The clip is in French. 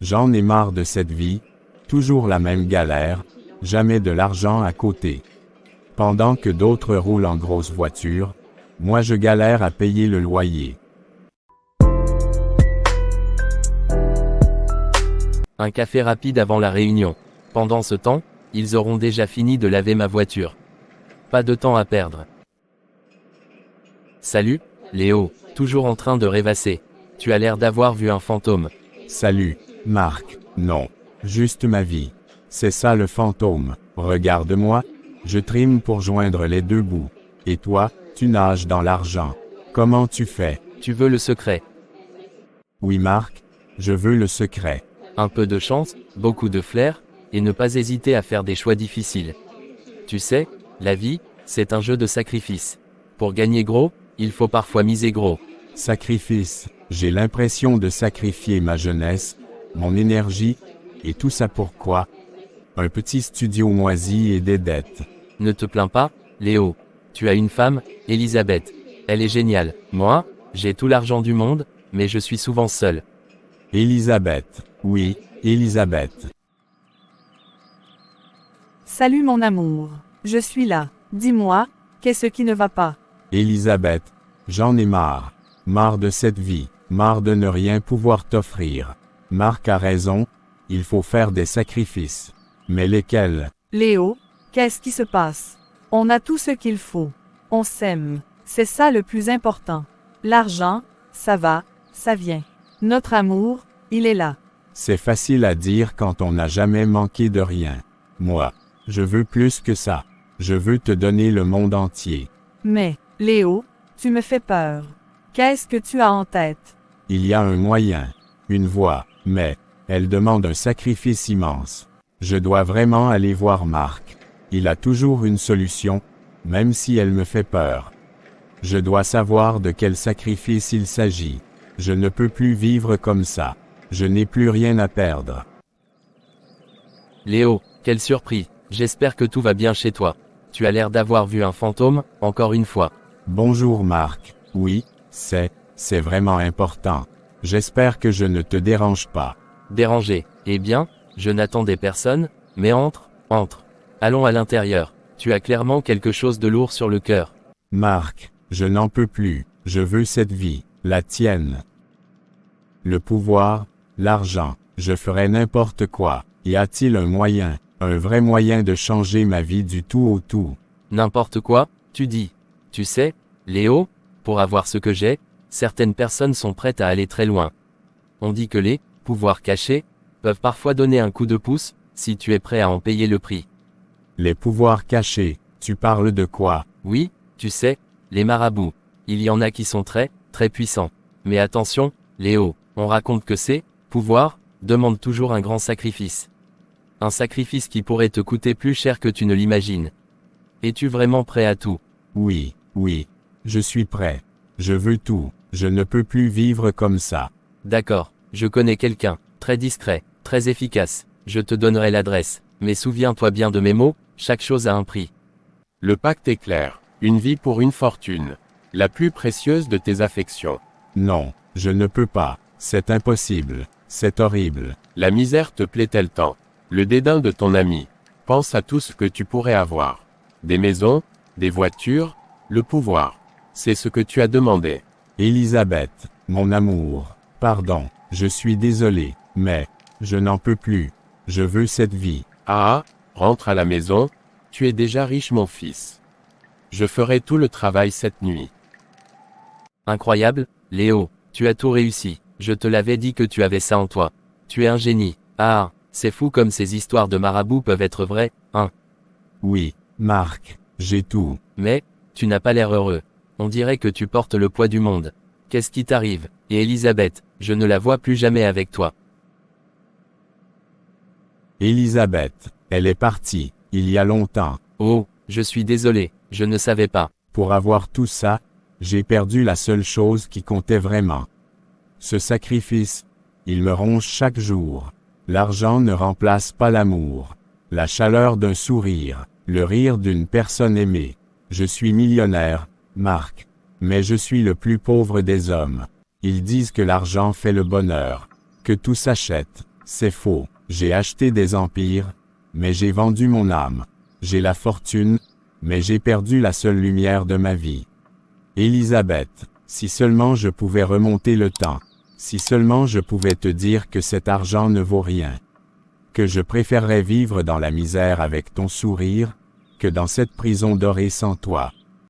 J'en ai marre de cette vie, toujours la même galère, jamais de l'argent à côté. Pendant que d'autres roulent en grosse voiture, moi je galère à payer le loyer. Un café rapide avant la réunion. Pendant ce temps, ils auront déjà fini de laver ma voiture. Pas de temps à perdre. Salut, Léo, toujours en train de rêvasser. Tu as l'air d'avoir vu un fantôme. Salut, Marc. Non, juste ma vie. C'est ça le fantôme. Regarde-moi, je trime pour joindre les deux bouts. Et toi, tu nages dans l'argent. Comment tu fais? Tu veux le secret? Oui Marc, je veux le secret. Un peu de chance, beaucoup de flair, et ne pas hésiter à faire des choix difficiles. Tu sais, la vie, c'est un jeu de sacrifice. Pour gagner gros, il faut parfois miser gros. Sacrifice, j'ai l'impression de sacrifier ma jeunesse, mon énergie, et tout ça pourquoi? Un petit studio moisi et des dettes. Ne te plains pas, Léo. Tu as une femme, Elisabeth. Elle est géniale. Moi, j'ai tout l'argent du monde, mais je suis souvent seul. Elisabeth, oui, Elisabeth. Salut mon amour, je suis là. Dis-moi, qu'est-ce qui ne va pas? Elisabeth, j'en ai marre. Marre de cette vie, marre de ne rien pouvoir t'offrir. Marc a raison, il faut faire des sacrifices. Mais lesquels? Léo, qu'est-ce qui se passe? On a tout ce qu'il faut. On s'aime. C'est ça le plus important. L'argent, ça va, ça vient. Notre amour, il est là. C'est facile à dire quand on n'a jamais manqué de rien. Moi, je veux plus que ça. Je veux te donner le monde entier. Mais, Léo, tu me fais peur. Qu'est-ce que tu as en tête? Il y a un moyen, une voie, mais elle demande un sacrifice immense. Je dois vraiment aller voir Marc. Il a toujours une solution, même si elle me fait peur. Je dois savoir de quel sacrifice il s'agit. Je ne peux plus vivre comme ça. Je n'ai plus rien à perdre. Léo, quelle surprise. J'espère que tout va bien chez toi. Tu as l'air d'avoir vu un fantôme, encore une fois. Bonjour Marc. Oui, c'est vraiment important. J'espère que je ne te dérange pas. Dérangé. Eh bien, je n'attendais personne, mais entre. Allons à l'intérieur. Tu as clairement quelque chose de lourd sur le cœur. Marc, je n'en peux plus. Je veux cette vie, la tienne. Le pouvoir, l'argent, je ferai n'importe quoi. Y a-t-il un moyen, un vrai moyen de changer ma vie du tout au tout? N'importe quoi, tu dis. Tu sais, Léo, pour avoir ce que j'ai, certaines personnes sont prêtes à aller très loin. On dit que les pouvoirs cachés peuvent parfois donner un coup de pouce, si tu es prêt à en payer le prix. Les pouvoirs cachés, tu parles de quoi? Oui, tu sais, les marabouts. Il y en a qui sont très puissants. Mais attention, Léo, on raconte que ces pouvoirs demandent toujours un grand sacrifice. Un sacrifice qui pourrait te coûter plus cher que tu ne l'imagines. Es-tu vraiment prêt à tout? Oui, je suis prêt. Je veux tout. Je ne peux plus vivre comme ça. D'accord, je connais quelqu'un, très discret, très efficace. Je te donnerai l'adresse, mais souviens-toi bien de mes mots, chaque chose a un prix. Le pacte est clair. Une vie pour une fortune. La plus précieuse de tes affections. Non, je ne peux pas. C'est impossible. C'est horrible. La misère te plaît-elle tant? Le dédain de ton ami. Pense à tout ce que tu pourrais avoir. Des maisons, des voitures, le pouvoir. C'est ce que tu as demandé. Elisabeth, mon amour, pardon, je suis désolé, mais je n'en peux plus. Je veux cette vie. Ah, rentre à la maison, tu es déjà riche mon fils. Je ferai tout le travail cette nuit. Incroyable, Léo, tu as tout réussi. Je te l'avais dit que tu avais ça en toi. Tu es un génie. Ah, c'est fou comme ces histoires de marabouts peuvent être vraies, hein? Oui, Marc, j'ai tout. Mais, tu n'as pas l'air heureux. On dirait que tu portes le poids du monde. Qu'est-ce qui t'arrive? Et Elisabeth, je ne la vois plus jamais avec toi. Elisabeth, elle est partie, il y a longtemps. Oh, je suis désolé, je ne savais pas. Pour avoir tout ça, j'ai perdu la seule chose qui comptait vraiment. Ce sacrifice, il me ronge chaque jour. L'argent ne remplace pas l'amour. La chaleur d'un sourire, le rire d'une personne aimée. Je suis millionnaire, Marc. Mais je suis le plus pauvre des hommes. Ils disent que l'argent fait le bonheur, que tout s'achète. C'est faux. J'ai acheté des empires, mais j'ai vendu mon âme. J'ai la fortune, mais j'ai perdu la seule lumière de ma vie. Élisabeth, si seulement je pouvais remonter le temps. Si seulement je pouvais te dire que cet argent ne vaut rien. Que je préférerais vivre dans la misère avec ton sourire, que dans cette prison dorée sans toi.